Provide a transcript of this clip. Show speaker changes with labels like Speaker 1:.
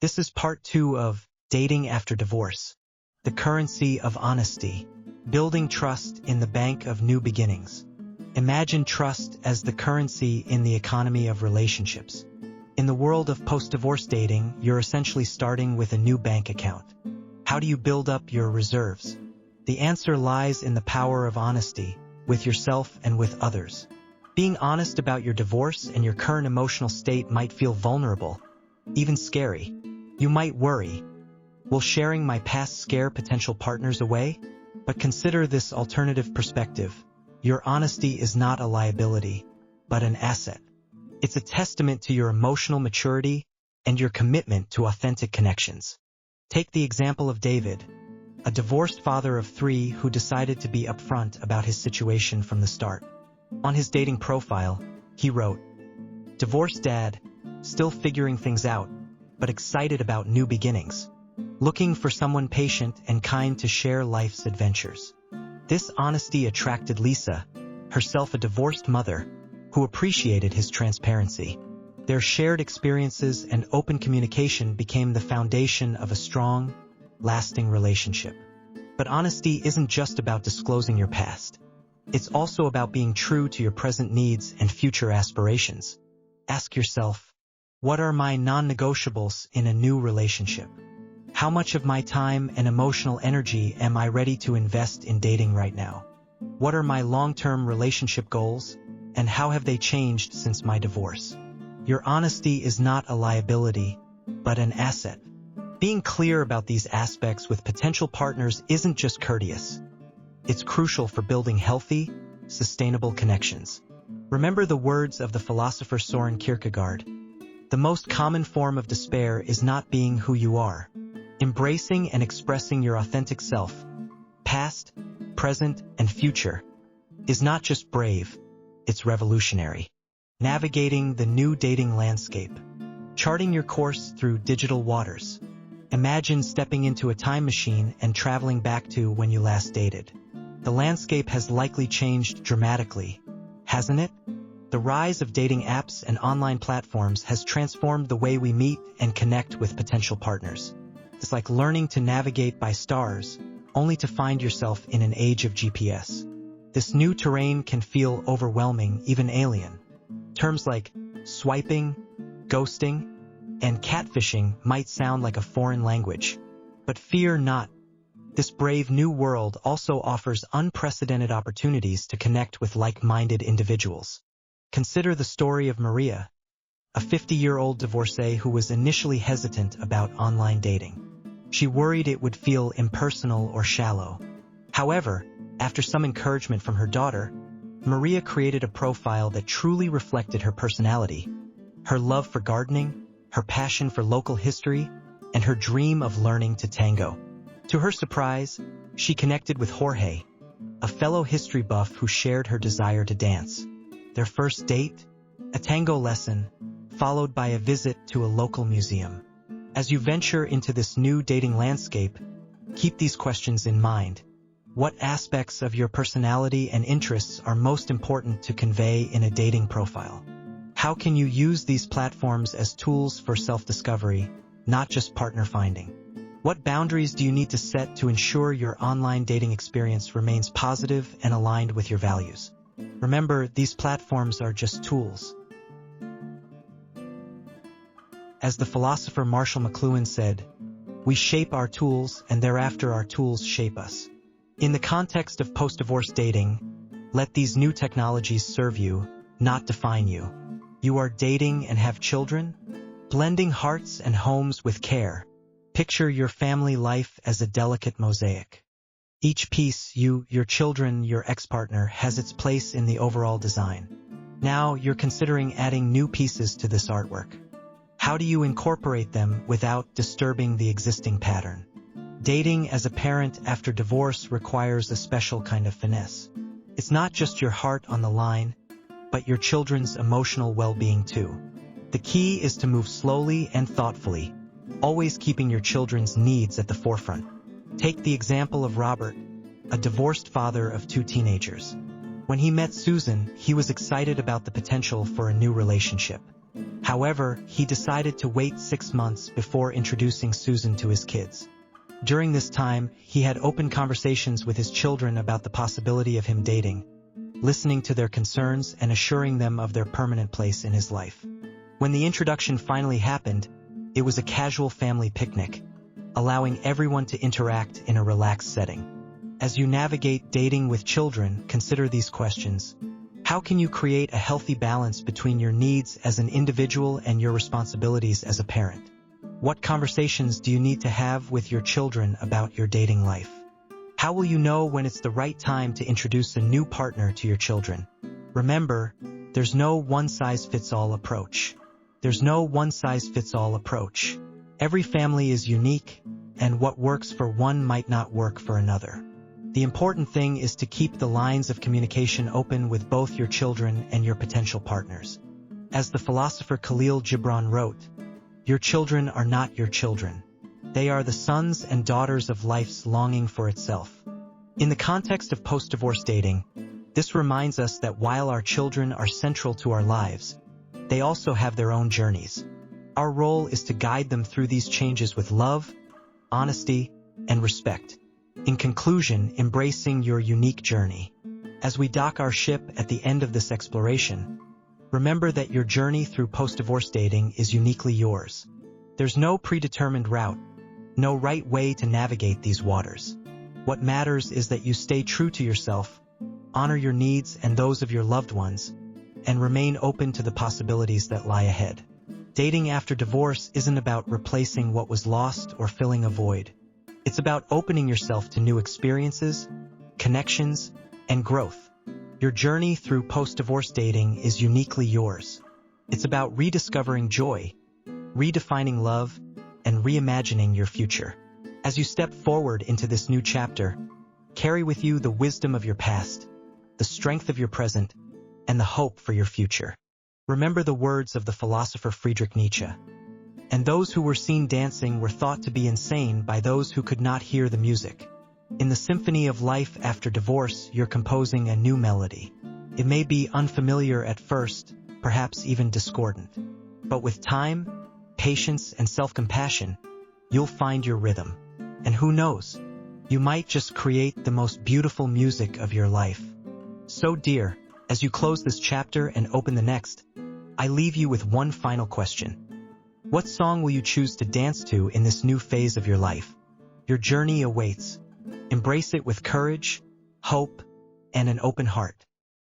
Speaker 1: This is part 2 of Dating After Divorce, the Currency of Honesty, Building Trust in the Bank of New Beginnings. Imagine trust as the currency in the economy of relationships. In the world of post-divorce dating, you're essentially starting with a new bank account. How do you build up your reserves? The answer lies in the power of honesty, with yourself and with others. Being honest about your divorce and your current emotional state might feel vulnerable, even scary. You might worry, will sharing my past scare potential partners away? But consider this alternative perspective. Your honesty is not a liability, but an asset. It's a testament to your emotional maturity and your commitment to authentic connections. Take the example of David, a divorced father of 3 who decided to be upfront about his situation from the start. On his dating profile, he wrote, "Divorced dad, still figuring things out, but excited about new beginnings. Looking for someone patient and kind to share life's adventures." This honesty attracted Lisa, herself a divorced mother, who appreciated his transparency. Their shared experiences and open communication became the foundation of a strong, lasting relationship. But honesty isn't just about disclosing your past. It's also about being true to your present needs and future aspirations. Ask yourself, what are my non-negotiables in a new relationship? How much of my time and emotional energy am I ready to invest in dating right now? What are my long-term relationship goals, and how have they changed since my divorce? Your honesty is not a liability, but an asset. Being clear about these aspects with potential partners isn't just courteous. It's crucial for building healthy, sustainable connections. Remember the words of the philosopher Søren Kierkegaard. The most common form of despair is not being who you are. Embracing and expressing your authentic self, past, present, and future, is not just brave, it's revolutionary. Navigating the new dating landscape. Charting your course through digital waters. Imagine stepping into a time machine and traveling back to when you last dated. The landscape has likely changed dramatically, hasn't it? The rise of dating apps and online platforms has transformed the way we meet and connect with potential partners. It's like learning to navigate by stars, only to find yourself in an age of GPS. This new terrain can feel overwhelming, even alien. Terms like swiping, ghosting, and catfishing might sound like a foreign language. But fear not. This brave new world also offers unprecedented opportunities to connect with like-minded individuals. Consider the story of Maria, a 50-year-old divorcee who was initially hesitant about online dating. She worried it would feel impersonal or shallow. However, after some encouragement from her daughter, Maria created a profile that truly reflected her personality, her love for gardening, her passion for local history, and her dream of learning to tango. To her surprise, she connected with Jorge, a fellow history buff who shared her desire to dance. Their first date, a tango lesson, followed by a visit to a local museum. As you venture into this new dating landscape, keep these questions in mind. What aspects of your personality and interests are most important to convey in a dating profile? How can you use these platforms as tools for self-discovery, not just partner finding? What boundaries do you need to set to ensure your online dating experience remains positive and aligned with your values? Remember, these platforms are just tools. As the philosopher Marshall McLuhan said, "We shape our tools, and thereafter our tools shape us." In the context of post-divorce dating, let these new technologies serve you, not define you. You are dating and have children? Blending hearts and homes with care. Picture your family life as a delicate mosaic. Each piece, you, your children, your ex-partner, has its place in the overall design. Now you're considering adding new pieces to this artwork. How do you incorporate them without disturbing the existing pattern? Dating as a parent after divorce requires a special kind of finesse. It's not just your heart on the line, but your children's emotional well-being too. The key is to move slowly and thoughtfully, always keeping your children's needs at the forefront. Take the example of Robert, a divorced father of 2 teenagers. When he met Susan, he was excited about the potential for a new relationship. However, he decided to wait 6 months before introducing Susan to his kids. During this time, he had open conversations with his children about the possibility of him dating, listening to their concerns and assuring them of their permanent place in his life. When the introduction finally happened, it was a casual family picnic, allowing everyone to interact in a relaxed setting. As you navigate dating with children, consider these questions. How can you create a healthy balance between your needs as an individual and your responsibilities as a parent? What conversations do you need to have with your children about your dating life? How will you know when it's the right time to introduce a new partner to your children? Remember, there's no one-size-fits-all approach. There's no one-size-fits-all approach. Every family is unique, and what works for one might not work for another. The important thing is to keep the lines of communication open with both your children and your potential partners. As the philosopher Khalil Gibran wrote, "Your children are not your children. They are the sons and daughters of life's longing for itself." In the context of post-divorce dating, this reminds us that while our children are central to our lives, they also have their own journeys. Our role is to guide them through these changes with love, honesty, and respect. In conclusion, embracing your unique journey. As we dock our ship at the end of this exploration, remember that your journey through post-divorce dating is uniquely yours. There's no predetermined route, no right way to navigate these waters. What matters is that you stay true to yourself, honor your needs and those of your loved ones, and remain open to the possibilities that lie ahead. Dating after divorce isn't about replacing what was lost or filling a void. It's about opening yourself to new experiences, connections, and growth. Your journey through post-divorce dating is uniquely yours. It's about rediscovering joy, redefining love, and reimagining your future. As you step forward into this new chapter, carry with you the wisdom of your past, the strength of your present, and the hope for your future. Remember the words of the philosopher Friedrich Nietzsche. And those who were seen dancing were thought to be insane by those who could not hear the music. In the symphony of life after divorce, you're composing a new melody. It may be unfamiliar at first, perhaps even discordant. But with time, patience, and self-compassion, you'll find your rhythm. And who knows, you might just create the most beautiful music of your life. So dear, as you close this chapter and open the next, I leave you with one final question. What song will you choose to dance to in this new phase of your life? Your journey awaits. Embrace it with courage, hope, and an open heart.